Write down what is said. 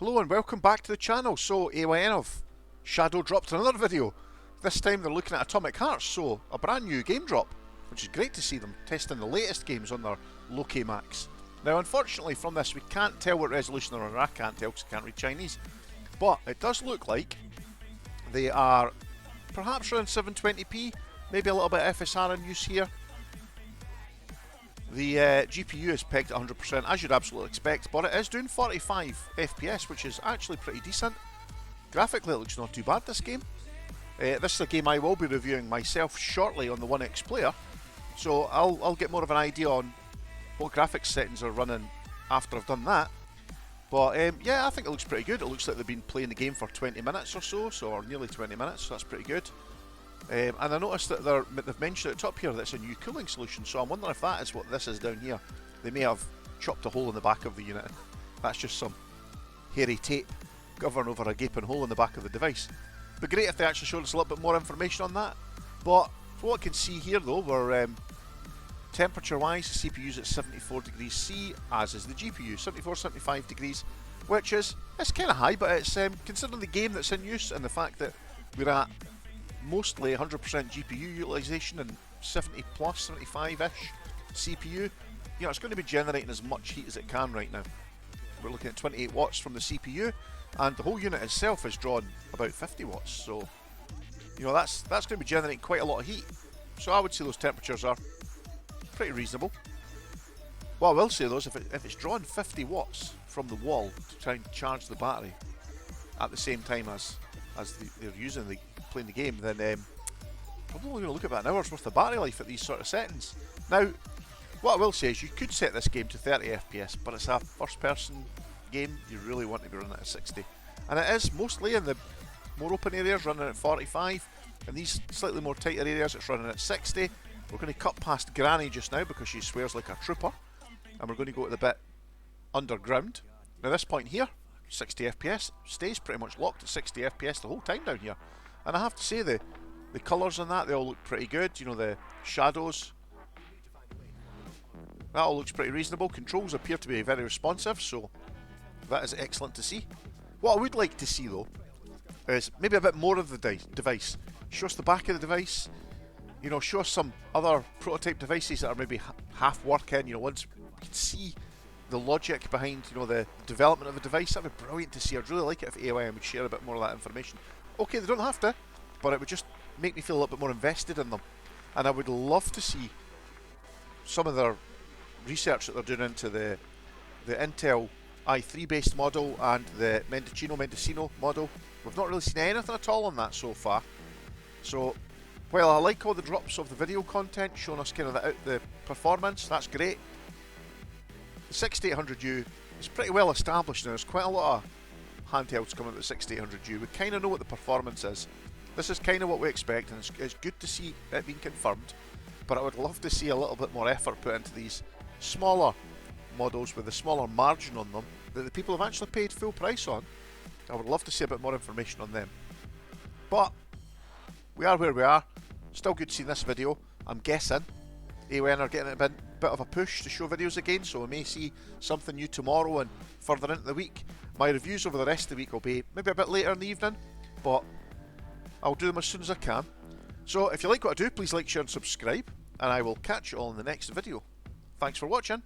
Hello and welcome back to the channel. So AYN have shadow dropped another video. This time they're looking at Atomic Hearts, so a brand new game drop, which is great to see them testing the latest games on their Loki Max. Now unfortunately from this we can't tell what resolution they're on, or I can't tell because I can't read Chinese, but it does look like they are perhaps around 720p, maybe a little bit of FSR in use here. The GPU is pegged at 100% as you'd absolutely expect, but it is doing 45 FPS, which is actually pretty decent. Graphically it looks not too bad, this game. This is a game I will be reviewing myself shortly on the 1X player, so I'll get more of an idea on what graphics settings are running after I've done that. But yeah, I think it looks pretty good. It looks like they've been playing the game for 20 minutes or so, or nearly 20 minutes, so that's pretty good. And I noticed that they've mentioned at the top here that it's a new cooling solution, so I'm wondering if that is what this is down here. They may have chopped a hole in the back of the unit. That's just some hairy tape covering over a gaping hole in the back of the device. It'd be great if they actually showed us a little bit more information on that. But from what I can see here though, we're temperature wise, the CPU's at 74 degrees C, as is the GPU, 74-75 degrees, which is, it's kind of high, but it's considering the game that's in use and the fact that we're at mostly 100% GPU utilization and 70 plus, 75-ish CPU, you know, it's going to be generating as much heat as it can right now. We're looking at 28 watts from the CPU, and the whole unit itself is drawn about 50 watts, so you know that's going to be generating quite a lot of heat. So I would say those temperatures are pretty reasonable. What I will say though is if it's drawing 50 watts from the wall to try and charge the battery at the same time as they're using playing the game, then probably going to look at about an hour's worth of battery life at these sort of settings. Now, what I will say is you could set this game to 30 FPS, but it's a first-person game. You really want to be running it at 60, and it is mostly in the more open areas running at 45, and these slightly more tighter areas it's running at 60. We're going to cut past Granny just now because she swears like a trooper, and we're going to go to the bit underground. Now this point here, 60 FPS, stays pretty much locked at 60 FPS the whole time down here. And I have to say the colours on that, they all look pretty good. You know, the shadows, that all looks pretty reasonable. Controls appear to be very responsive, so that is excellent to see. What I would like to see though is maybe a bit more of the device. Show us the back of the device, you know, show us some other prototype devices that are maybe half working, you know, once we can see the logic behind, you know, the development of the device. That'd be brilliant to see. I'd really like it if AYN would share a bit more of that information. Okay, they don't have to, but it would just make me feel a little bit more invested in them. And I would love to see some of their research that they're doing into the Intel i3 based model and the Mendocino model. We've not really seen anything at all on that so far. So while I like all the drops of the video content showing us kind of the performance, that's great. The 6800U is pretty well established now. There's quite a lot of handhelds coming at the 6800U. We kind of know what the performance is. This is kind of what we expect, and it's good to see it being confirmed, but I would love to see a little bit more effort put into these smaller models with a smaller margin on them that the people have actually paid full price on. I would love to see a bit more information on them. But we are where we are. Still good to see this video. I'm guessing AYN are getting a bit of a push to show videos again, so we may see something new tomorrow and further into the week. My reviews over the rest of the week will be maybe a bit later in the evening, but I'll do them as soon as I can. So if you like what I do, please like, share and subscribe, and I will catch you all in the next video. Thanks for watching.